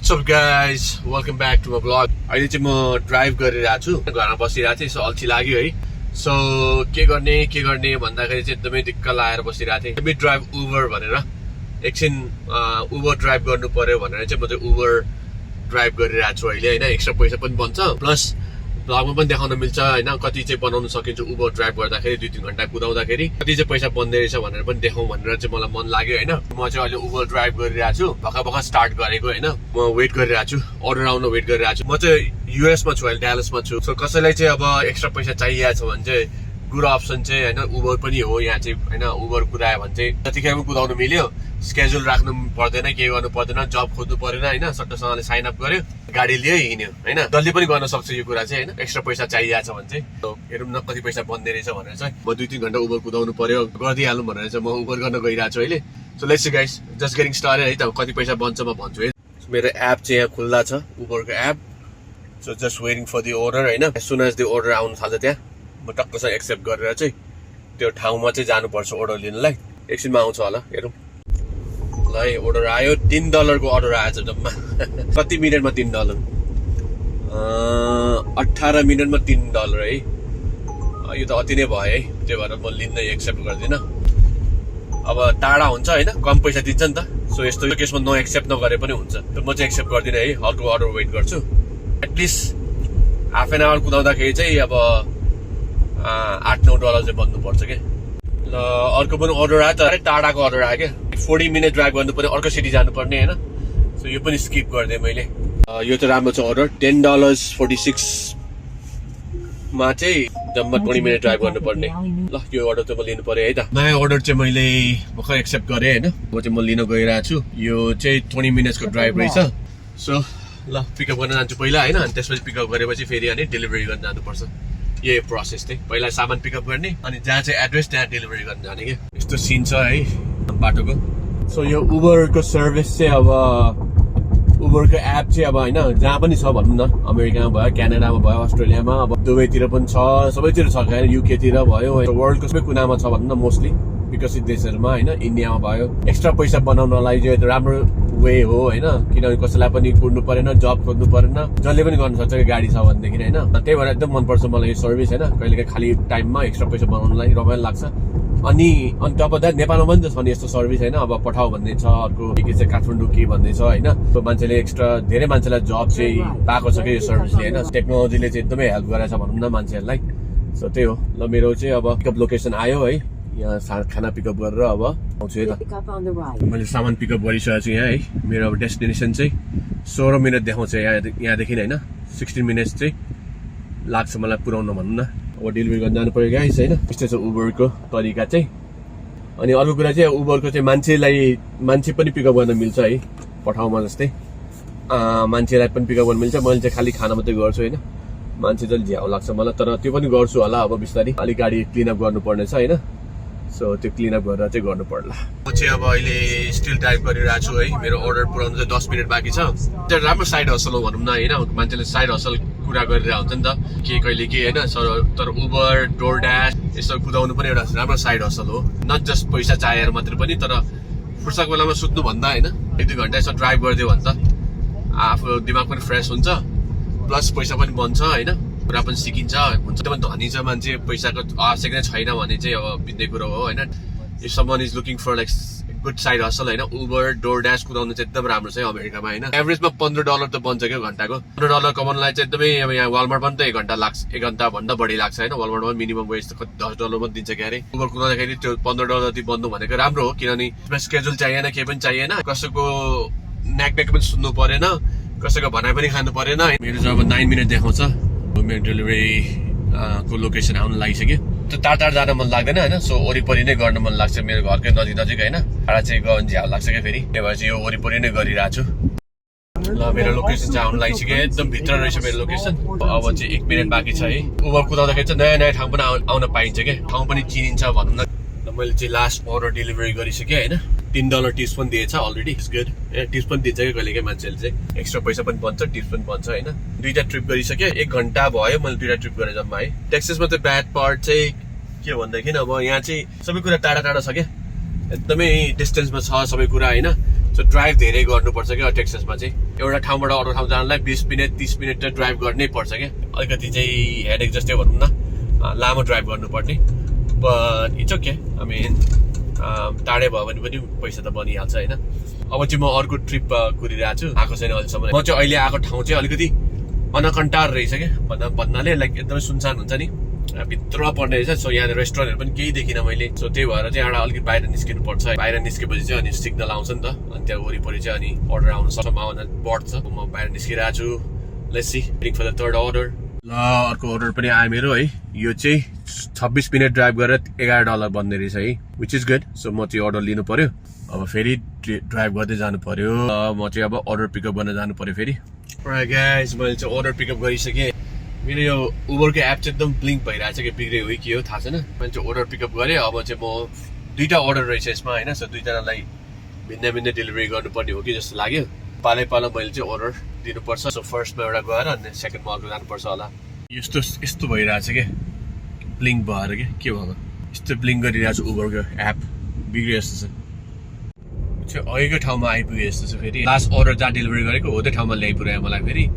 What's up guys, welcome back to my vlog. अहिले चाहिँ म ड्राइभ गरिरहेको छु, घरमा बसिरहेको थिएँ, यसो अल्छी लाग्यो है। सो के गर्ने भन्दाखेरि चाहिँ एकदमै दिक्क लागेर बसिरहेको थिएँ। हामी ड्राइभ उबर भनेर एकछिन उबर ड्राइभ गर्नु पर्यो भनेर चाहिँ म चाहिँ उबर ड्राइभ गरिरहेको छु अहिले हैन। एक्स्ट्रा पैसा पनि बन्छ, प्लस भ्लगमा पनि देखाउन मिल्छ हैन, कति चाहिँ बनाउन सकिन्छ उबर ड्राइभ गर्दाखेरि 2-3 घण्टा कुदाउँदाखेरि कति चाहिँ पैसा बन्दै रहेछ भनेर पनि देखाउँ भनेर चाहिँ मलाई मन लाग्यो हैन। म चाहिँ अहिले उबर ड्राइभ गरिरहेको छु, भर्खर स्टार्ट गरेको हैन। म वेट गरिरहेको छु, अर्डर आउन वेट गरिरहेको छु। म चाहिँ युएसमा छु, अहिले ड्यालसमा छु। सो कसैलाई चाहिँ अब एक्स्ट्रा पैसा चाहिएको छ भने चाहिँ गुड अप्सन चाहिँ हैन उबर पनि हो। यहाँ चाहिँ हैन उबर कुदायो भने चाहिँ जतिखेर पनि कुदाउनु मिल्यो, स्केड्युल राख्नु पर्दैन, के गर्नु पर्दैन, जब खोज्नु परेन हैन। सट्टसँगले साइन अप गर्यो, गाडी लियो, हिँड्यो हैन। जसले पनि गर्न सक्छ यो कुरा चाहिँ हैन। एक्स्ट्रा पैसा चाहिएको छ भने चाहिँ हेरौँ न कति पैसा बन्दै रहेछ भनेर चाहिँ म 2-3 घण्टा उबर कुदाउनु पर्यो, गरिदिइहालौँ भनेर चाहिँ म उबर गर्न गइरहेको छु अहिले। So let's see guys, just getting started है त। कति पैसा बन्छ म भन्छु है। मेरो एप चाहिँ यहाँ खुल्ला छ, उबरको app. So just waiting for the order हैन। As soon as the order आउनु थाल्छ त्यहाँ म टक्कसँग एक्सेप्ट गरेर चाहिँ त्यो ठाउँमा चाहिँ जानुपर्छ अर्डर लिनलाई। एकछिनमा आउँछ होला, हेरौँ ल। है अर्डर आयो, $3 को अर्डर आएछ जम्मा। कति मिनटमा $3? 18 मिनटमा $3 है। यो त अति नै भयो है, त्यही भएर म लिन्न, एक्सेप्ट गर्दिनँ। अब टाढा हुन्छ होइन, कम पैसा दिन्छ नि त। सो यस्तो केसमा नो एक्सेप्ट नगरे पनि हुन्छ। म चाहिँ एक्सेप्ट गर्दिनँ है, अर्को अर्डर वेट गर्छु। एटलिस्ट हाफ एन आवर कुदाउँदाखेरि चाहिँ अब $8-9 चाहिँ बन्नुपर्छ क्या। ल अर्को पनि अर्डर आयो, तर टाढाको अर्डर आयो क्या। 40 मिनट ड्राइभ गर्नु पर्ने, अर्को सिटी जानुपर्ने होइन। सो यो पनि स्किप गरिदिएँ मैले। यो चाहिँ राम्रो छ अर्डर, $10.46 मा चाहिँ जम्मा 20 मिनट ड्राइभ गर्नुपर्ने। ल यो अर्डर चाहिँ म लिनु पर्यो है त। नयाँ अर्डर चाहिँ मैले भर्खर एक्सेप्ट गरेँ होइन। म चाहिँ म लिन गइरहेको छु। यो चाहिँ 20 मिनट्सको ड्राइभ रहेछ। सो ल पिकअप गर्न जान्छु पहिला होइन, अनि त्यसपछि पिकअप गरेपछि फेरि अनि डेलिभरी गर्न जानुपर्छ। यही प्रोसेस चाहिँ, पहिला सामान पिकअप गर्ने अनि जहाँ चाहिँ एड्रेस त्यहाँ डेलिभरी गर्न जाने क्या। यस्तो सिन छ है बाटोको। सो यो उबरको सर्भिस चाहिँ अब उबरको एप चाहिँ अब होइन जहाँ पनि छ भनौँ न, अमेरिकामा भयो, क्यानाडामा भयो, अस्ट्रेलियामा, अब दुबईतिर पनि छ, सबैतिर छ क्या। युकेतिर भयो, वर्ल्डको सबै कुनामा छ भनौँ न, मोस्टली विकसित देशहरूमा होइन, इन्डियामा भयो। एक्स्ट्रा पैसा बनाउनलाई चाहिँ राम्रो वे हो होइन, किनभने कसैलाई पनि कुर्नु परेन, जब खोज्नु परेन, जसले पनि गर्न सक्छ गाडी छ भनेदेखि होइन। त्यही भएर एकदम मनपर्छ मलाई यो सर्भिस होइन। कहिलेकाहीँ खाली टाइममा एक्स्ट्रा पैसा बनाउनलाई रमाइलो लाग्छ। अनि टप अफ द्याट नेपालमा पनि त छ नि यस्तो सर्भिस होइन। अब पठाउ भन्ने छ, अर्को के चाहिँ काठमाडौँ के भन्ने छ होइन। त्यो मान्छेले एक्स्ट्रा धेरै मान्छेलाई जब चाहिँ पाएको छ कि यो सर्भिसले होइन। टेक्नोलोजीले चाहिँ एकदमै हेल्प गरेछ भनौँ न मान्छेहरूलाई। सो त्यही हो। ल मेरो चाहिँ अब पिकअप लोकेसन आयो है, यहाँ खाना पिकअप गरेर अब आउँछु है त। मैले सामान पिकअप गरिसकेको छु यहाँ है। मेरो अब डेस्टिनेसन चाहिँ 16 मिनट देखाउँछ यहाँदेखि होइन। 16 मिनट्स चाहिँ लाग्छ मलाई पुऱ्याउन भनौँ न। अब डेलिभरी गर्न जानु पर्यो गाइस होइन। यस्तै छ उबरको तरिका चाहिँ। अनि अर्को कुरा चाहिँ उबरको चाहिँ मान्छे पनि पिकअप गर्न मिल्छ है, पठाउमा जस्तै मान्छेलाई पनि पिकअप गर्न मिल्छ। मैले चाहिँ खालि खाना मात्रै गर्छु होइन, मान्छे चाहिँ झ्याउ लाग्छ मलाई, तर त्यो पनि गर्छु होला अब बिस्तारै। अलिक गाडी क्लिनअप गर्नुपर्ने छ होइन। सो त्यो क्लिनअप गरेर चाहिँ गर्नु पर्ला। म चाहिँ अब अहिले स्टिल ड्राइभ गरिरहेको छु है। मेरो अर्डर पुऱ्याउनु चाहिँ 10 मिनट बाँकी छ। त्यो राम्रो साइड हसल हो भनौँ न होइन। मान्छेले साइड हसल कुरा गरिरहेको हुन्छ नि त, के कहिले के होइन। तर उबर, डोरड्यास यस्तो कुदाउनु पनि एउटा राम्रो साइड हसल हो। नट जस्ट पैसा चाहिएर मात्रै पनि, तर फुर्सदको बेलामा सुत्नु भन्दा होइन 1-2 घन्टा यसो ड्राइभ गरिदियो भने त आफ्नो दिमाग पनि फ्रेस हुन्छ, प्लस पैसा पनि बन्छ होइन। कुरा पनि सिकिन्छ हुन्छ। त्यो पनि धनी छ मान्छे, पैसाको आवश्यक नै छैन भने चाहिँ अब बित्ने कुरो हो होइन। If someone is looking for like good side hustle होइन, उबर डोरड्यास कुदाउनु चाहिँ एकदम राम्रो छ अमेरिकामा होइन। एभरेजमा $15 त बन्छ क्या घन्टाको। $15 कमाउनलाई चाहिँ एकदमै अब यहाँ वालमार्ट पनि त 1 घन्टा लाग्छ, 1 घन्टा भन्दा बढी लाग्छ होइन। वालमार्टमा मिनिमम वेज त $10 पनि दिन्छ क्या अरे। उबर कुदाउँदाखेरि त्यो $15 जति बन्नु भनेको राम्रो हो, किनभने स्केड्युल चाहिएन, केही पनि चाहिएन, कसैको न्याक पनि सुन्नु परेन, कसैको भनाइ पनि खानु परेन। मेरो चाहिँ अब 9 मिनट देखाउँछ। मेरो डेलिभरी को लोकेसन आउनु लागिसक्यो। त्यो टाढा जान मन लाग्दैन होइन। सो वरिपरि नै गर्न मन लाग्छ, मेरो घरकै नजिक होइन। टाढा चाहिँ गयो भने झ्याउ लाग्छ क्या फेरि, त्यही भएर चाहिँ यो वरिपरि नै गरिरहेको छु। ल मेरो लोकेसन चाहिँ आउनु लागिसक्यो, एकदम भित्र रहेछ मेरो लोकेसन। अब चाहिँ 1 मिनट बाँकी छ है। उबर कुदाउँदाखेरि चाहिँ नयाँ ठाउँ पनि आउन पाइन्छ क्या, ठाउँ पनि चिनिन्छ भनौँ न। मैले चाहिँ लास्ट अर्डर डेलिभरी गरिसकेँ होइन। $3 टिप्स पनि दिएछ अलरेडी, इट्स गुड। टिप्स पनि दिन्छ क्या कहिलेकाहीँ मान्छेले चाहिँ, एक्स्ट्रा पैसा पनि बन्छ, टिप्स पनि बन्छ होइन। 2टा ट्रिप गरिसकेँ, 1 घन्टा भयो मैले 2टा ट्रिप गरेँ जम्मा है। टेक्सासमा चाहिँ ब्याड पार्ट चाहिँ के भन्दाखेरि अब यहाँ चाहिँ सबै कुरा टाढा छ क्या, एकदमै डिस्टेन्समा छ सबै कुरा होइन। सो ड्राइभ धेरै गर्नुपर्छ क्या टेक्सासमा चाहिँ। एउटा ठाउँबाट अर्को ठाउँ जानलाई 20 मिनट 30 मिनट त ड्राइभ गर्नै पर्छ क्या अलिकति चाहिँ हेडेक जस्तै भनौँ न लामो ड्राइभ गर्नुपर्ने but it's okay I mean टाढै भयो भने पनि पैसा त बनिहाल्छ होइन अब चाहिँ म अर्को ट्रिप कुरिरहेको छु आएको छैन अहिलेसम्म म चाहिँ अहिले आएको ठाउँ चाहिँ अलिकति अनकन्टार रहेछ क्या भन्नाले लाइक एकदमै सुनसान हुन्छ नि भित्र पर्ने रहेछ सो यहाँ रेस्टुरेन्टहरू पनि केही देखिनँ मैले सो त्यही भएर चाहिँ एउटा अलिकति बाहिर निस्किनु पर्छ बाहिर निस्केपछि चाहिँ अनि सिग्नल आउँछ नि त अनि त्यहाँ वरिपरि चाहिँ अनि अर्डर आउनु सम्भावना बढ्छ म बाहिर निस्किरहेको छु let's see waiting for the third order ल अर्को अर्डर पनि आयो मेरो है यो चाहिँ 26 मिनट ड्राइभ गरेर $11 बन्ने रहेछ है विच इज गुड सो म चाहिँ अर्डर लिनु पर्यो अब फेरि ड्राइभ गर्दै जानु पर्यो म चाहिँ अब अर्डर पिकअप गर्न जानु पर्यो फेरि गाइस मैले चाहिँ अर्डर पिकअप गरिसकेँ मेरो यो उबरको एप चाहिँ एकदम ब्लिङ्क भइरहेको छ कि बिग्रियो हो कि हो थाहा छैन मैले चाहिँ अर्डर पिकअप गरेँ अब चाहिँ म 2टा अर्डर रहेछ यसमा होइन सो 2जनालाई भिन्न भिन्न डेलिभरी गर्नुपर्ने हो कि जस्तो लाग्यो पालै पालो मैले चाहिँ अर्डर दिनुपर्छ सो फर्स्टमा एउटा गएर अनि सेकेन्डमा अर्को जानुपर्छ होला यस्तो भइरहेको छ क्या ब्लिङ्क भएर के भएको यस्तो ब्लिङ्क गरिरहेको छ उबरको एप बिग्रियो जस्तो छ अहिलेको ठाउँमा आइपुग्यो जस्तो छ फेरि लास्ट अर्डर जहाँ डेलिभरी गरेको हो त्यो ठाउँमा ल्याइपुऱ्यायो मलाई फेरि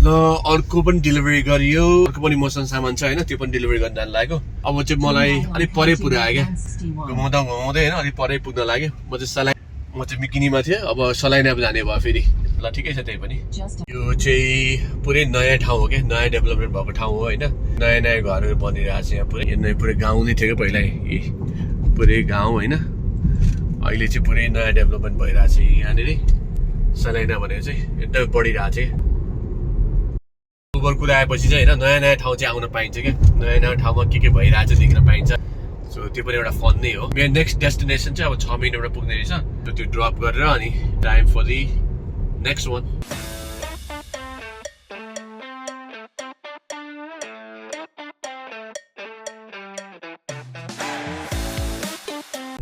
ल अर्को पनि डेलिभरी गरियो अर्को पनि मसँग सामान छ होइन त्यो पनि डेलिभरी गर्न जानु लाग्यो अब चाहिँ मलाई अलिक परै पुऱ्यायो क्या घुमाउँदा होइन अलिक परै पुग्न लाग्यो म चाहिँ मिकिनीमा थिएँ अब सलाइना जाने भयो फेरि ल ठिकै छ त्यही पनि यो चाहिँ पुरै नयाँ ठाउँ हो क्या नयाँ डेभलपमेन्ट भएको ठाउँ हो होइन नयाँ नयाँ घरहरू बनिरहेको छ यहाँ पुरै गाउँ नै थियो क्या पहिला पुरै गाउँ होइन अहिले चाहिँ पुरै नयाँ डेभलपमेन्ट भइरहेको छ यहाँनिर सलाइना भनेको चाहिँ एकदमै बढिरहेको छ उबर कुदाएपछि चाहिँ होइन नयाँ नयाँ ठाउँ चाहिँ आउन पाइन्छ क्या नयाँ नयाँ ठाउँमा के भइरहेको छ देख्न पाइन्छ सो त्यो पनि एउटा फन नै हो मेरो नेक्स्ट डेस्टिनेसन चाहिँ अब 6 मिनटबाट पुग्ने रहेछ त्यो ड्रप गरेर अनि time for the next one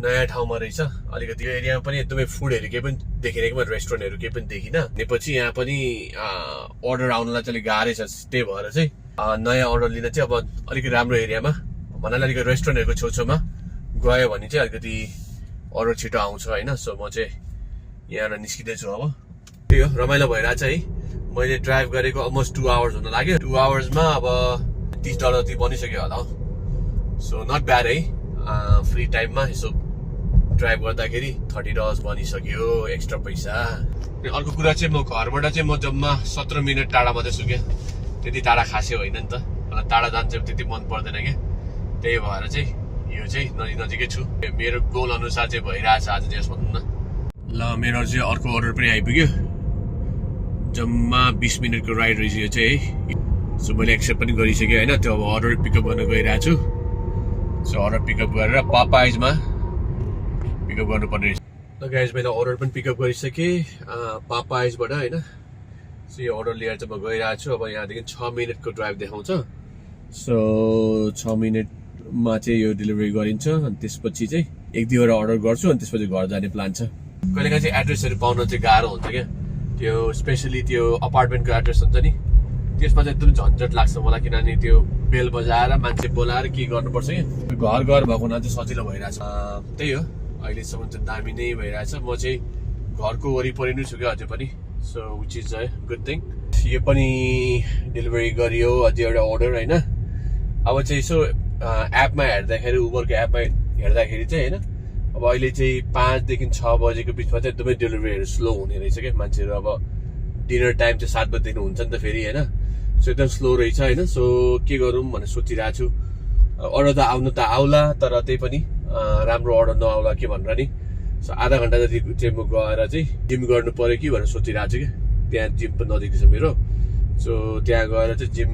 नयाँ ठाउँमा रहेछ अलिकति यो एरियामा पनि एकदमै फुडहरू केही पनि देखेन कि मैले रेस्टुरेन्टहरू केही पनि देखिनँ भनेपछि यहाँ पनि अर्डर आउनलाई चाहिँ अलिक गाह्रै छ त्यही भएर चाहिँ नयाँ अर्डर लिँदा चाहिँ अब अलिकति राम्रो एरियामा भन्नाले अलिकति रेस्टुरेन्टहरूको छेउछाउमा गयो भने चाहिँ अलिकति अर्डर छिटो आउँछ होइन सो म चाहिँ यहाँबाट निस्किँदैछु अब त्यही हो रमाइलो भइरहेछ है मैले ड्राइभ गरेको अलमोस्ट 2 आवर्स हुन लाग्यो 2 आवर्समा अब $30 चाहिँ बनिसक्यो होला हो सो नट ब्याड है फ्री टाइममा यसो ड्राइभ गर्दाखेरि $30 बनिसक्यो एक्स्ट्रा पैसा अर्को कुरा चाहिँ म घरबाट चाहिँ म जम्मा 17 मिनट टाढा मात्रै छु क्या त्यति टाढा खासै होइन नि त मलाई टाढा जान चाहिँ त्यति मन पर्दैन क्या त्यही भएर चाहिँ यो चाहिँ नजिकै छु मेरो गोल अनुसार चाहिँ भइरहेछ आज चाहिँ भनौँ न ल मेरो चाहिँ अर्को अर्डर पनि आइपुग्यो जम्मा 20 मिनटको राइड रहेछ यो चाहिँ है सो मैले एक्सेप्ट पनि गरिसकेँ होइन त्यो अब अर्डर पिकअप गर्न गइरहेको छु सो अर्डर पिकअप गरेर पापाइजमा पिकअप गर्नुपर्ने रहेछ ल गाइज मैले अर्डर पनि पिकअप गरिसकेँ पापाइजबाट होइन सो यो अर्डर लिएर चाहिँ म गइरहेको छु अब यहाँदेखि 6 मिनटको ड्राइभ देखाउँछ सो 6 मिनटमा चाहिँ यो डेलिभरी गरिन्छ अनि त्यसपछि चाहिँ 1-2वटा अर्डर गर्छु अनि त्यसपछि घर जाने प्लान छ कहिलेकाहीँ चाहिँ एड्रेसहरू पाउन चाहिँ गाह्रो हुन्छ क्या त्यो स्पेसली त्यो अपार्टमेन्टको एड्रेस हुन्छ नि त्यसमा चाहिँ एकदम झन्झट लाग्छ मलाई किनभने त्यो बेल बजाएर मान्छे बोलाएर के गर्नुपर्छ कि घर भएको हुनाले चाहिँ सजिलो भइरहेछ त्यही हो अहिलेसम्म चाहिँ दामी नै भइरहेछ म चाहिँ घरको वरिपरि नै छु क्या अझै पनि so which is a good thing यो पनि डेलिभरी गरियो अझै एउटा अर्डर होइन अब चाहिँ यसो एपमा हेर्दाखेरि उबरको एपमा हेर्दाखेरि चाहिँ होइन अब अहिले चाहिँ 5 देखि 6 बजेको बिचमा चाहिँ एकदमै डेलिभरीहरू स्लो हुने रहेछ क्या मान्छेहरू अब डिनर टाइम चाहिँ 7 बजीदेखि हुन्छ नि त फेरि होइन सो एकदम स्लो रहेछ होइन सो के गरौँ भनेर सोचिरहेको छु अर्डर त आउनु त आउला तर त्यही पनि राम्रो अर्डर नआउला के भनेर नि सो आधा घन्टा जति चाहिँ म गएर चाहिँ जिम गर्नु पर्यो कि भनेर सोचिरहेको छु क्या त्यहाँ जिम पनि नजिकै छ मेरो सो त्यहाँ गएर चाहिँ जिम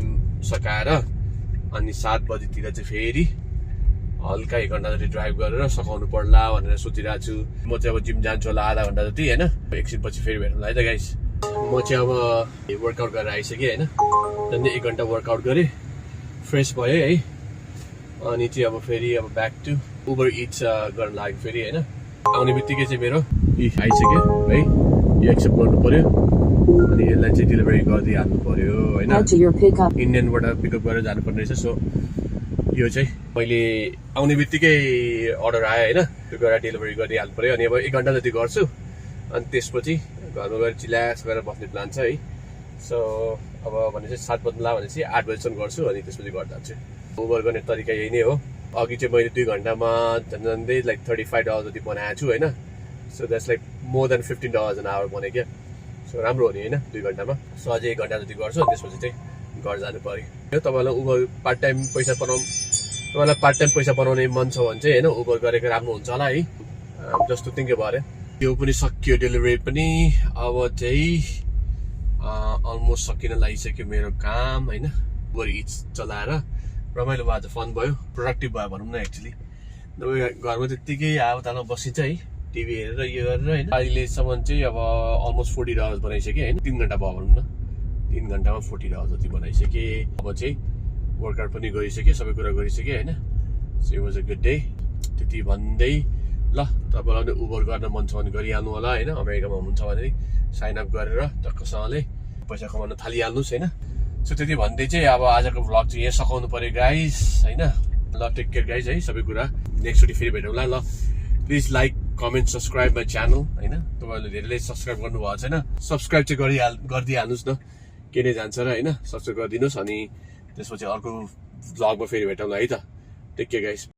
सकाएर अनि 7 बजीतिर चाहिँ फेरि हल्का 1 घन्टा जति ड्राइभ गरेर सकाउनु पर्ला भनेर सोचिरहेको छु म चाहिँ अब जिम जान्छु होला आधा घन्टा जति होइन एकछिनपछि फेरि भेट्नुलाई है त गाइस म चाहिँ अब वर्कआउट गरेर आइसकेँ होइन झन्डै 1 घन्टा वर्कआउट गरेँ फ्रेस भयो है अनि चाहिँ अब फेरि अब ब्याक टु उबर इट्स गर्न लाग्यो फेरि होइन आउने बित्तिकै चाहिँ मेरो आइसक्यो है यो एक्सेप्ट गर्नु पर्यो अनि यसलाई चाहिँ डेलिभरी गरिदिइहाल्नु पर्यो होइन इन्डियनबाट पिकअप गरेर जानुपर्ने रहेछ सो यो चाहिँ मैले आउने बित्तिकै अर्डर आयो होइन त्यो गएर डेलिभरी गरिहाल्नु पऱ्यो अनि अब 1 घन्टा जति गर्छु अनि त्यसपछि घरमा गएर चिल्याक्स गरेर बस्ने प्लान छ है सो अब भनेपछि 7 बज्नुला भनेपछि 8 बजेसम्म गर्छु अनि त्यसपछि घर जान्छु उबर गर्ने तरिका यही नै हो अघि चाहिँ मैले 2 घन्टामा झन्डै लाइक $35 जति बनाएको छु होइन so that's like more than $15 an hour बने क्या सो राम्रो हो नि होइन 2 घन्टामा सो अझै 1 घन्टा जति गर्छु अनि त्यसपछि चाहिँ घर जानु पर्यो तपाईँलाई उबर पार्ट टाइम पैसा बनाउने मन छ भने चाहिँ होइन उबर गरेको राम्रो हुन्छ होला है जस्तो थिङ्क भयो त्यो पनि सकियो डेलिभरी पनि अब चाहिँ अलमोस्ट सकिन लागिसक्यो मेरो काम होइन उबर इट्स चलाएर रमाइलो भयो आज फन भयो प्रोडक्टिभ भयो भनौँ न एक्चुली घरमा त्यत्तिकै हावातालमा बसिन्छ है टिभी हेरेर यो गरेर होइन अहिलेसम्म चाहिँ अब अलमोस्ट $40 बनाइसकेँ होइन 3 घन्टा भयो भनौँ न 3 घन्टामा $40 जति बनाइसकेँ अब चाहिँ वर्कआउट पनि गरिसकेँ सबै कुरा गरिसकेँ होइन so it was a good day त्यति भन्दै ल तपाईँलाई पनि उबर गर्न मन छ भने गरिहाल्नु होला होइन अमेरिकामा हुनुहुन्छ भने साइन अप गरेर टक्कसँगले पैसा कमाउन थालिहाल्नुहोस् होइन सो त्यति भन्दै चाहिँ अब आजको भ्लग चाहिँ यहाँ सघाउनु पर्यो गाइस होइन ल टेक केयर गाइस है सबै कुरा नेक्स्टचोटि फेरि भेटौँला ल please like comment subscribe my channel होइन तपाईँहरूले धेरैले सब्सक्राइब गर्नुभएको छैन सब्सक्राइब चाहिँ गरिदिइहाल्नुहोस् न के नै जान्छ र होइन सब्सक्राइब गरिदिनुहोस् अनि त्यसपछि अर्को भ्लगमा फेरि भेटौँला है त टेक केयर गाइस